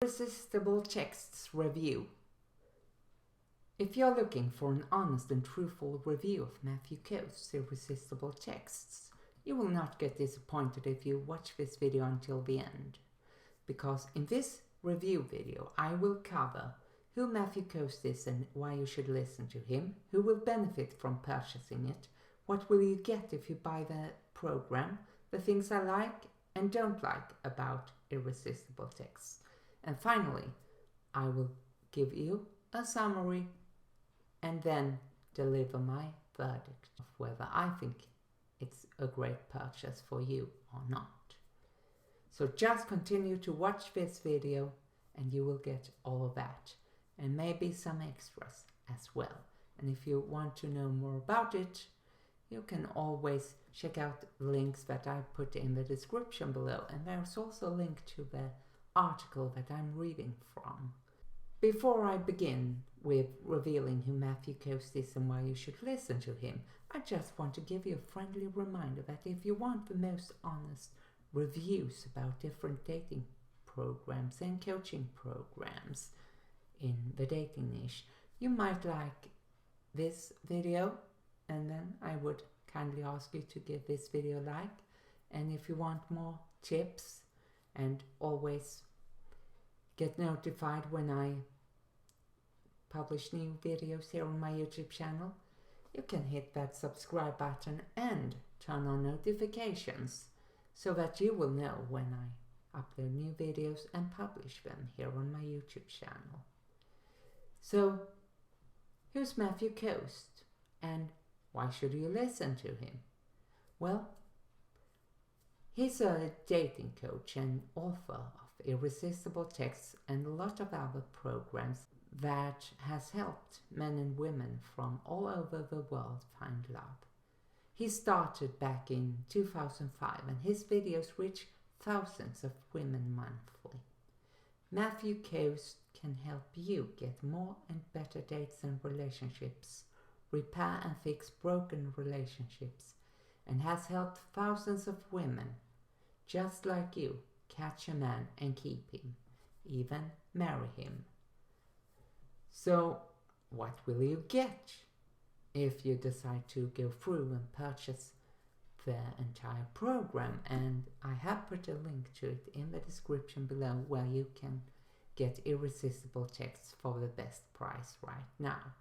Irresistible Texts review. If you're looking for an honest and truthful review of Matthew Coast's Irresistible Texts, you will not get disappointed if you watch this video until the end, because in this review video I will cover who Matthew Coast is and why you should listen to him, who will benefit from purchasing it, what will you get if you buy the program, the things I like and don't like about Irresistible Texts. And finally, I will give you a summary and then deliver my verdict of whether I think it's a great purchase for you or not. So just continue to watch this video and you will get all of that and maybe some extras as well. And if you want to know more about it, you can always check out the links that I put in the description below, and there's also a link to the article that I'm reading from. Before I begin with revealing who Matthew Coast is and why you should listen to him, I just want to give you a friendly reminder that if you want the most honest reviews about different dating programs and coaching programs in the dating niche, you might like this video, and then I would kindly ask you to give this video a like. And if you want more tips and always get notified when I publish new videos here on my YouTube channel, you can hit that subscribe button and turn on notifications so that you will know when I upload new videos and publish them here on my YouTube channel. So, who's Matthew Coast and why should you listen to him? Well, he's a dating coach and author of Irresistible Texts and a lot of other programs that has helped men and women from all over the world find love. He started back in 2005 and his videos reach thousands of women monthly. Matthew Coast can help you get more and better dates and relationships, repair and fix broken relationships, and has helped thousands of women just like you catch a man and keep him, even marry him. So what will you get if you decide to go through and purchase the entire program? And I have put a link to it in the description below where you can get Irresistible Texts for the best price right now.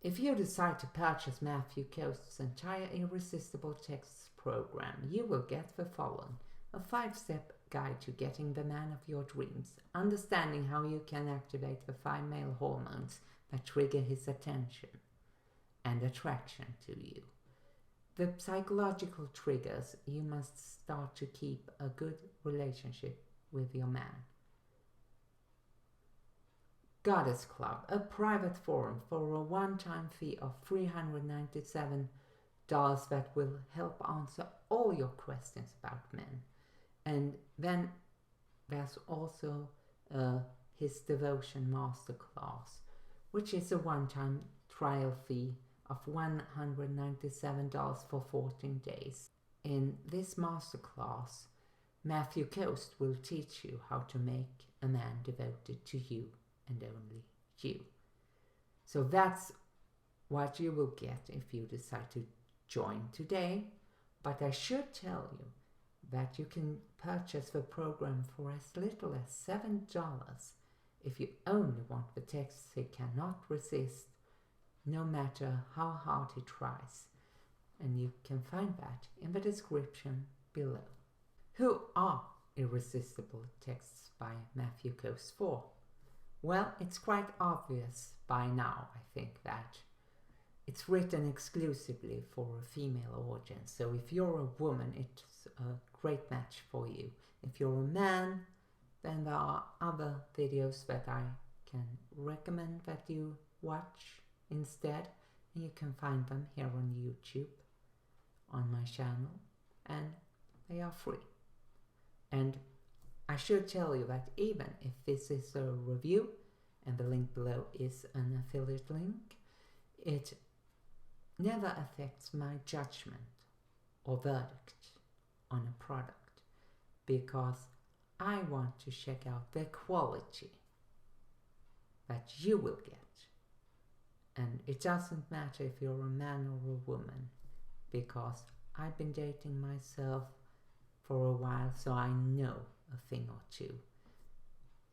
If you decide to purchase Matthew Coast's entire Irresistible Texts program, you will get the following: a 5-step guide to getting the man of your dreams, understanding how you can activate the 5 male hormones that trigger his attention and attraction to you, the psychological triggers you must start to keep a good relationship with your man, Goddess Club, a private forum for a one-time fee of $397 that will help answer all your questions about men. And then there's also his Devotion Masterclass, which is a one-time trial fee of $197 for 14 days. In this masterclass, Matthew Coast will teach you how to make a man devoted to you and only you. So that's what you will get if you decide to join today. But I should tell you that you can purchase the program for as little as $7 if you only want the texts he cannot resist, no matter how hard he tries. And you can find that in the description below. Who are Irresistible Texts by Matthew Coast for? Well, it's quite obvious by now, I think, that it's written exclusively for a female audience. So if you're a woman, it's a great match for you. If you're a man, then there are other videos that I can recommend that you watch instead. And you can find them here on YouTube, on my channel, and they are free. And I should tell you that even if this is a review, and the link below is an affiliate link, it never affects my judgment or verdict on a product, because I want to check out the quality that you will get. And it doesn't matter if you're a man or a woman, because I've been dating myself for a while, so I know a thing or two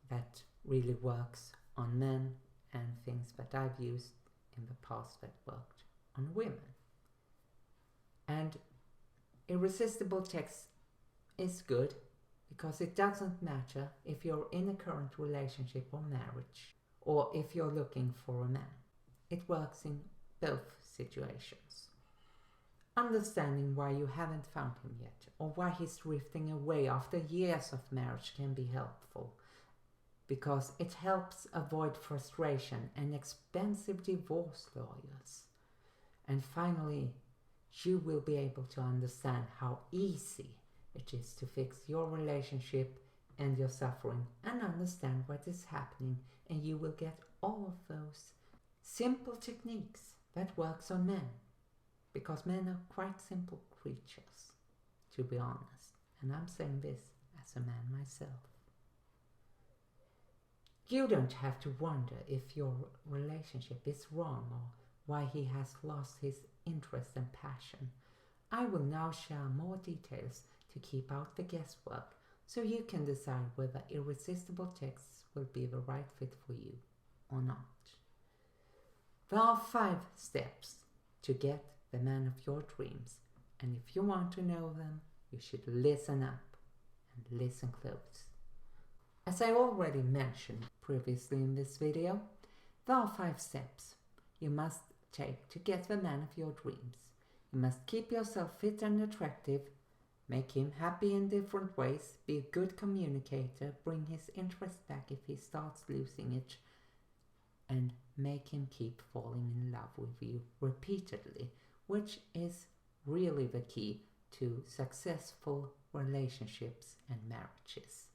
that really works on men and things that I've used in the past that worked on women. And Irresistible Texts is good because it doesn't matter if you're in a current relationship or marriage, or if you're looking for a man. It works in both situations. Understanding why you haven't found him yet, or why he's drifting away after years of marriage, can be helpful, because it helps avoid frustration and expensive divorce lawyers. And finally, you will be able to understand how easy it is to fix your relationship and your suffering, and understand what is happening, and you will get all of those simple techniques that works on men, because men are quite simple creatures, to be honest, and I'm saying this as a man myself. You don't have to wonder if your relationship is wrong or why he has lost his interest and passion. I will now share more details to keep out the guesswork, so you can decide whether Irresistible Texts will be the right fit for you or not. There are 5 steps to get the man of your dreams, and if you want to know them, you should listen up and listen close. As I already mentioned previously in this video, there are 5 steps you must take to get the man of your dreams. You must keep yourself fit and attractive, make him happy in different ways, be a good communicator, bring his interest back if he starts losing it, and make him keep falling in love with you repeatedly, which is really the key to successful relationships and marriages.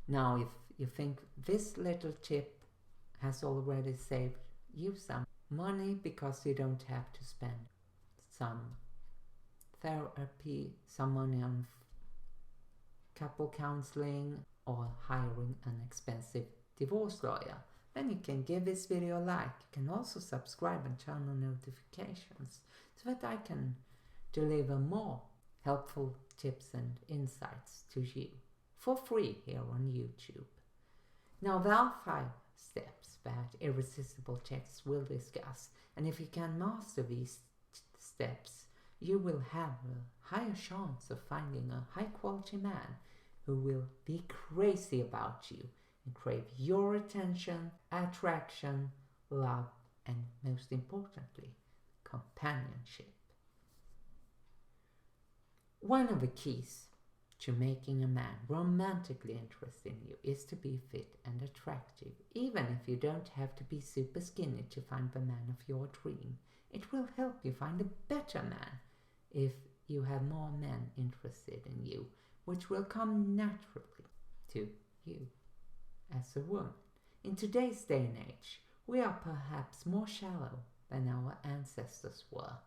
Now, if you think this little tip has already saved you some money because you don't have to spend some therapy, some money on couple counseling, or hiring an expensive divorce lawyer, then you can give this video a like. You can also subscribe and turn on notifications so that I can deliver more helpful tips and insights to you for free here on YouTube. Now, there are 5 steps that Irresistible Texts will discuss, and if you can master these steps, you will have a higher chance of finding a high quality man who will be crazy about you and crave your attention, attraction, love, and most importantly, companionship. One of the keys to making a man romantically interested in you is to be fit and attractive. Even if you don't have to be super skinny to find the man of your dream, it will help you find a better man if you have more men interested in you, which will come naturally to you as a woman. In today's day and age, we are perhaps more shallow than our ancestors were.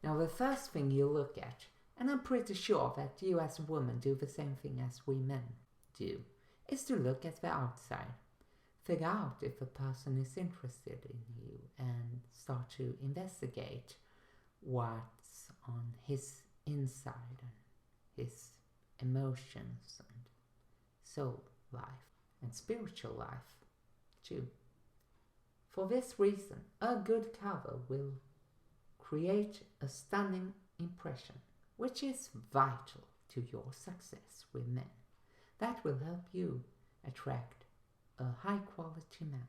Now, the first thing you look at, and I'm pretty sure that you as a woman do the same thing as we men do, is to look at the outside. Figure out if a person is interested in you and start to investigate what's on his inside and his emotions and soul life and spiritual life too. For this reason, a good cover will create a stunning impression, which is vital to your success with men. That will help you attract a high quality man.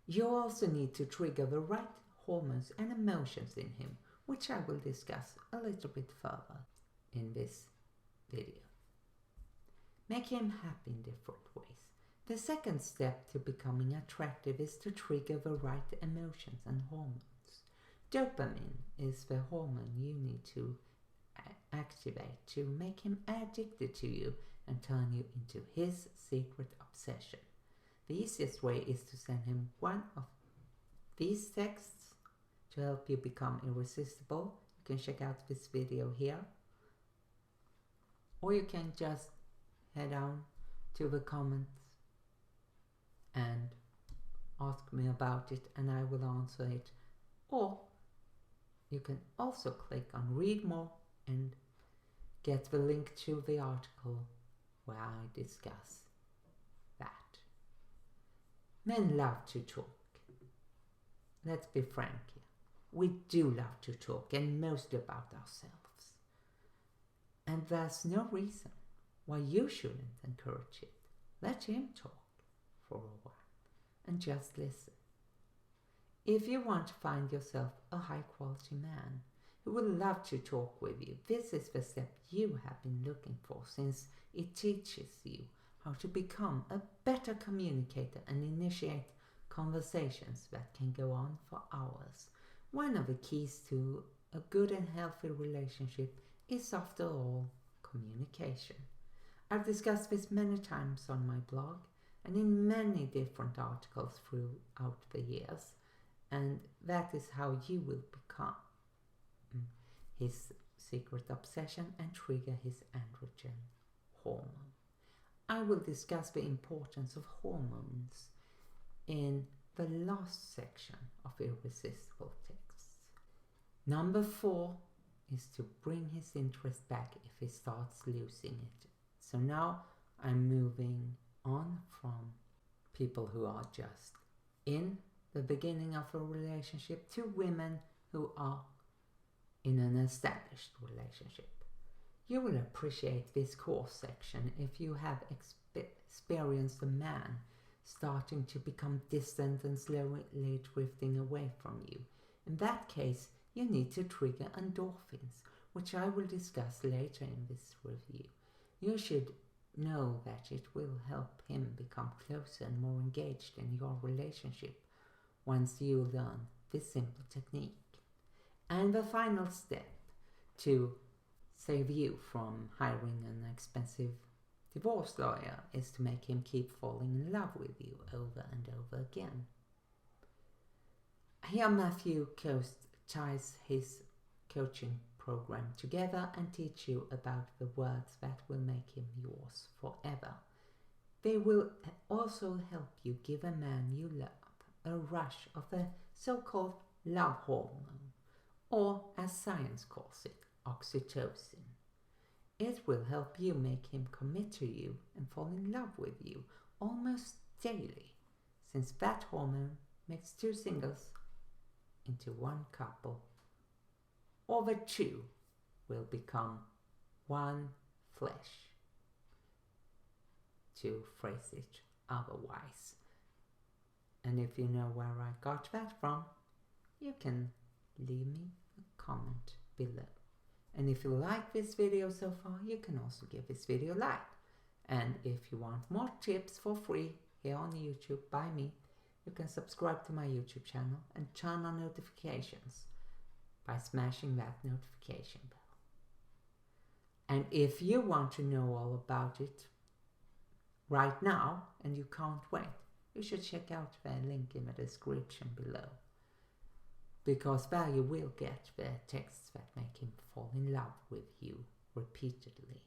You also need to trigger the right hormones and emotions in him, which I will discuss a little bit further in this video. Make him happy in different ways. The second step to becoming attractive is to trigger the right emotions and hormones. Dopamine is the hormone you need to activate to make him addicted to you and turn you into his secret obsession. The easiest way is to send him one of these texts to help you become irresistible. You can check out this video here, or you can just head on to the comments and ask me about it and I will answer it. Or you can also click on read more and get the link to the article where I discuss that. Men love to talk. Let's be frank here. We do love to talk, and mostly about ourselves. And there's no reason why you shouldn't encourage it. Let him talk for a while and just listen. If you want to find yourself a high-quality man who would love to talk with you, this is the step you have been looking for, since it teaches you how to become a better communicator and initiate conversations that can go on for hours. One of the keys to a good and healthy relationship is, after all, communication. I've discussed this many times on my blog and in many different articles throughout the years, and that is how you will become his secret obsession and trigger his androgen hormone. I will discuss the importance of hormones in the last section of Irresistible Texts. Number 4 is to bring his interest back if he starts losing it. So now I'm moving on from people who are just in the beginning of a relationship to women who are in an established relationship. You will appreciate this course section if you have experienced a man starting to become distant and slowly drifting away from you. In that case, you need to trigger endorphins, which I will discuss later in this review. You should know that it will help him become closer and more engaged in your relationship once you learn this simple technique. And the final step to save you from hiring an expensive divorce lawyer is to make him keep falling in love with you over and over again. Here Matthew Coast ties his coaching program together and teach you about the words that will make him yours forever. They will also help you give a man you love a rush of the so-called love hormone, or as science calls it, oxytocin. It will help you make him commit to you and fall in love with you almost daily, since that hormone makes two singles into one couple, or the two will become one flesh, to phrase it otherwise. And if you know where I got that from, you can leave me a comment below. And if you like this video so far, you can also give this video a like. And if you want more tips for free here on YouTube by me, you can subscribe to my YouTube channel and turn on notifications by smashing that notification bell. And if you want to know all about it right now and you can't wait, you should check out the link in the description below, because there you will get the texts that make him fall in love with you repeatedly.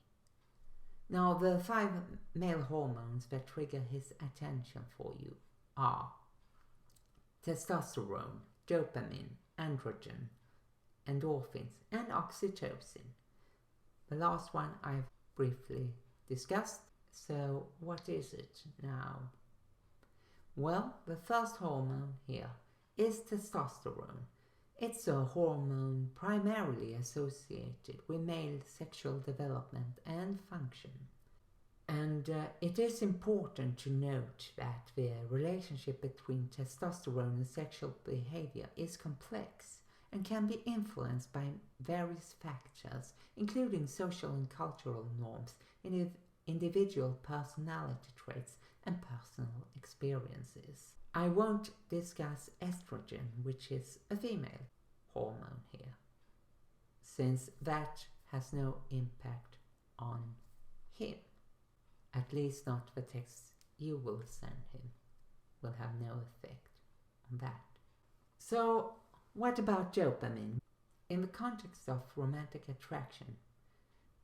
Now, the 5 male hormones that trigger his attention for you are testosterone, dopamine, androgen, endorphins, and oxytocin. The last one I've briefly discussed. So what is it now? Well, the first hormone here is testosterone. It's a hormone primarily associated with male sexual development and function. And it is important to note that the relationship between testosterone and sexual behavior is complex and can be influenced by various factors, including social and cultural norms, individual personality traits, and personal experiences. I won't discuss estrogen, which is a female hormone here, since that has no impact on him. At least not the texts you will send him will have no effect on that. So what about dopamine? In the context of romantic attraction,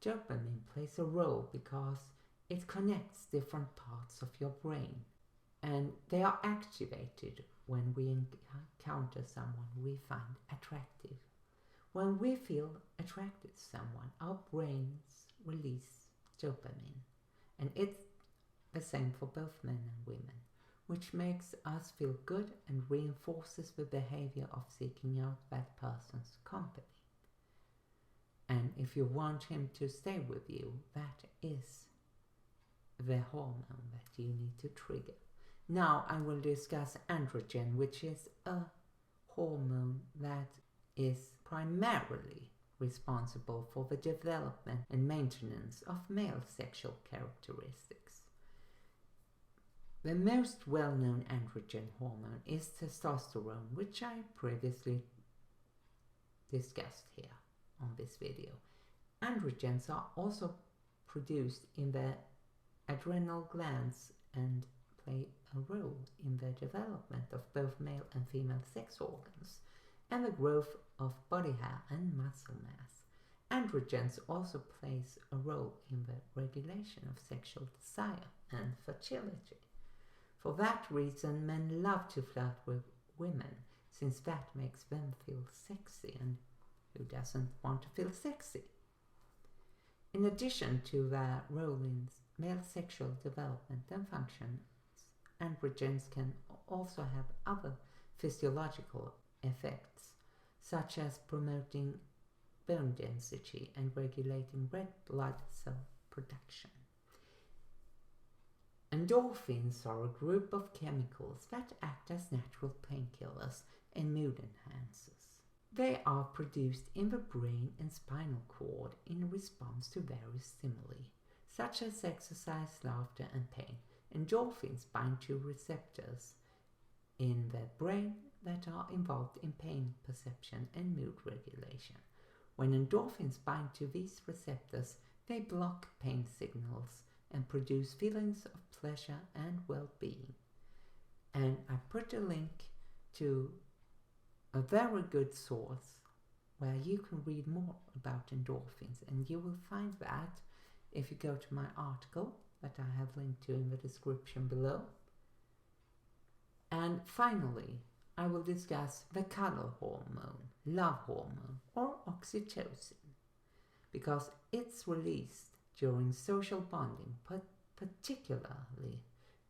dopamine plays a role because It connects different parts of your brain, and they are activated when we encounter someone we find attractive. When we feel attracted to someone, our brains release dopamine, and it's the same for both men and women, which makes us feel good and reinforces the behavior of seeking out that person's company. And if you want him to stay with you, that is the hormone that you need to trigger. Now I will discuss androgen, which is a hormone that is primarily responsible for the development and maintenance of male sexual characteristics. The most well-known androgen hormone is testosterone, which I previously discussed here on this video. Androgens are also produced in the adrenal glands and play a role in the development of both male and female sex organs and the growth of body hair and muscle mass. Androgens also plays a role in the regulation of sexual desire and fertility. For that reason, men love to flirt with women, since that makes them feel sexy, and who doesn't want to feel sexy? In addition to their role in male sexual development and functions, androgens can also have other physiological effects, such as promoting bone density and regulating red blood cell production. Endorphins are a group of chemicals that act as natural painkillers and mood enhancers. They are produced in the brain and spinal cord in response to various stimuli, such as exercise, laughter, and pain. Endorphins bind to receptors in the brain that are involved in pain perception and mood regulation. When endorphins bind to these receptors, they block pain signals and produce feelings of pleasure and well-being. And I put a link to a very good source where you can read more about endorphins, and you will find that if you go to my article that I have linked to in the description below. And finally, I will discuss the cuddle hormone, love hormone, or oxytocin, because it's released during social bonding, particularly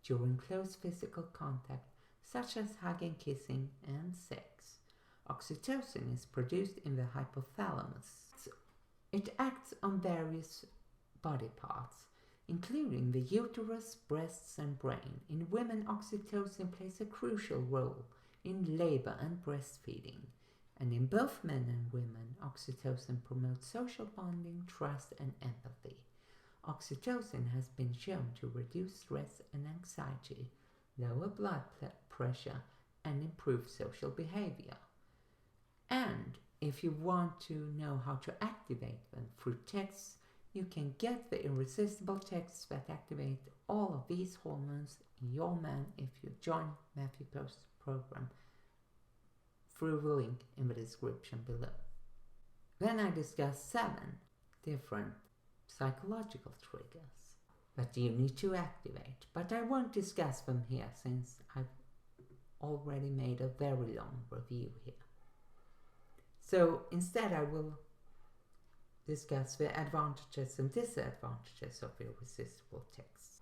during close physical contact, such as hugging, kissing, and sex. Oxytocin is produced in the hypothalamus. It acts on various body parts, including the uterus, breasts, and brain. In women, oxytocin plays a crucial role in labor and breastfeeding. And in both men and women, oxytocin promotes social bonding, trust, and empathy. Oxytocin has been shown to reduce stress and anxiety, lower blood pressure, and improve social behavior. And if you want to know how to activate them through texts, you can get the Irresistible Texts that activate all of these hormones in your man if you join Matthew Post's program through the link in the description below. Then I discuss 7 different psychological triggers that you need to activate, but I won't discuss them here since I've already made a very long review here. So instead I will discuss the advantages and disadvantages of Irresistible Texts.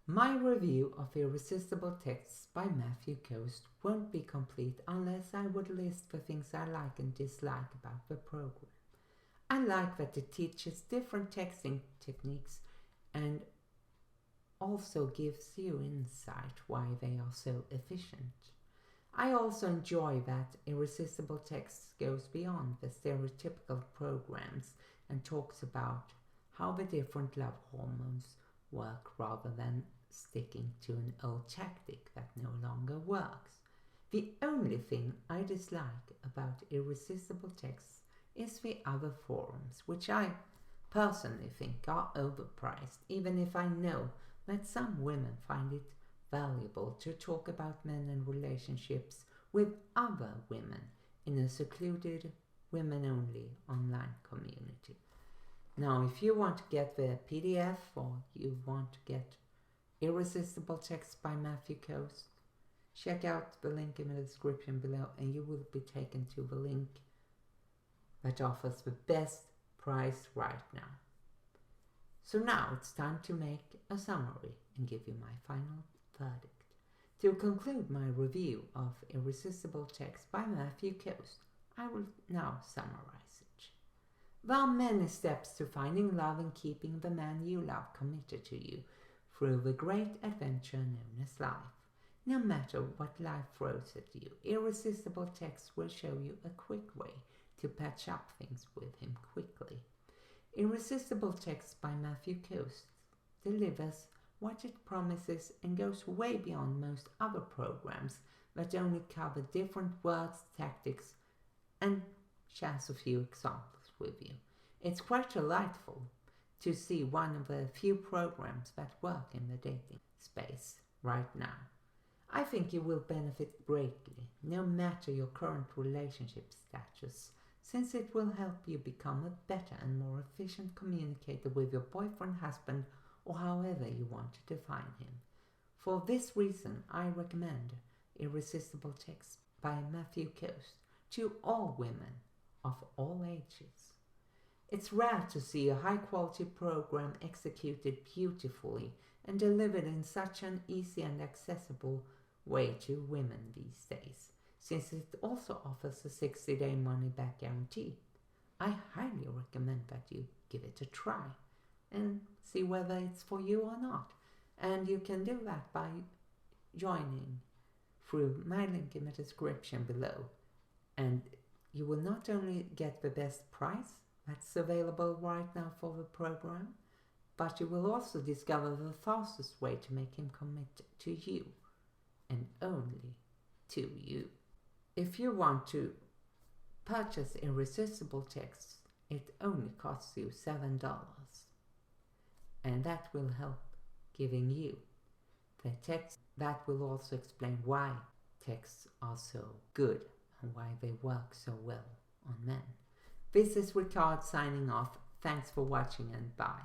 My review of Irresistible Texts by Matthew Coast won't be complete unless I would list the things I like and dislike about the program. I like that it teaches different texting techniques and also gives you insight why they are so efficient. I also enjoy that Irresistible Texts goes beyond the stereotypical programs and talks about how the different love hormones work rather than sticking to an old tactic that no longer works. The only thing I dislike about Irresistible Texts is the other forums, which I personally think are overpriced, even if I know that some women find it valuable to talk about men and relationships with other women in a secluded, women-only online community. Now, if you want to get the PDF or you want to get Irresistible Texts by Matthew Coast, check out the link in the description below and you will be taken to the link that offers the best price right now. So now it's time to make a summary and give you my final verdict. To conclude my review of Irresistible Texts by Matthew Coast, I will now summarize it. There are many steps to finding love and keeping the man you love committed to you through the great adventure known as life. No matter what life throws at you, Irresistible Texts will show you a quick way to patch up things with him quickly. Irresistible Texts by Matthew Coast delivers what it promises and goes way beyond most other programs that only cover different words, tactics, and shares a few examples with you. It's quite delightful to see one of the few programs that work in the dating space right now. I think you will benefit greatly, no matter your current relationship status, since it will help you become a better and more efficient communicator with your boyfriend, husband, or however you want to define him. For this reason, I recommend Irresistible Texts by Matthew Coast to all women of all ages. It's rare to see a high-quality program executed beautifully and delivered in such an easy and accessible way to women these days, since it also offers a 60-day money-back guarantee. I highly recommend that you give it a try and see whether it's for you or not. And you can do that by joining through my link in the description below. And you will not only get the best price that's available right now for the program, but you will also discover the fastest way to make him commit to you, and only to you. If you want to purchase Irresistible Texts, it only costs you $7. And that will help giving you the text that will also explain why texts are so good and why they work so well on men. This is Ricard signing off. Thanks for watching and bye.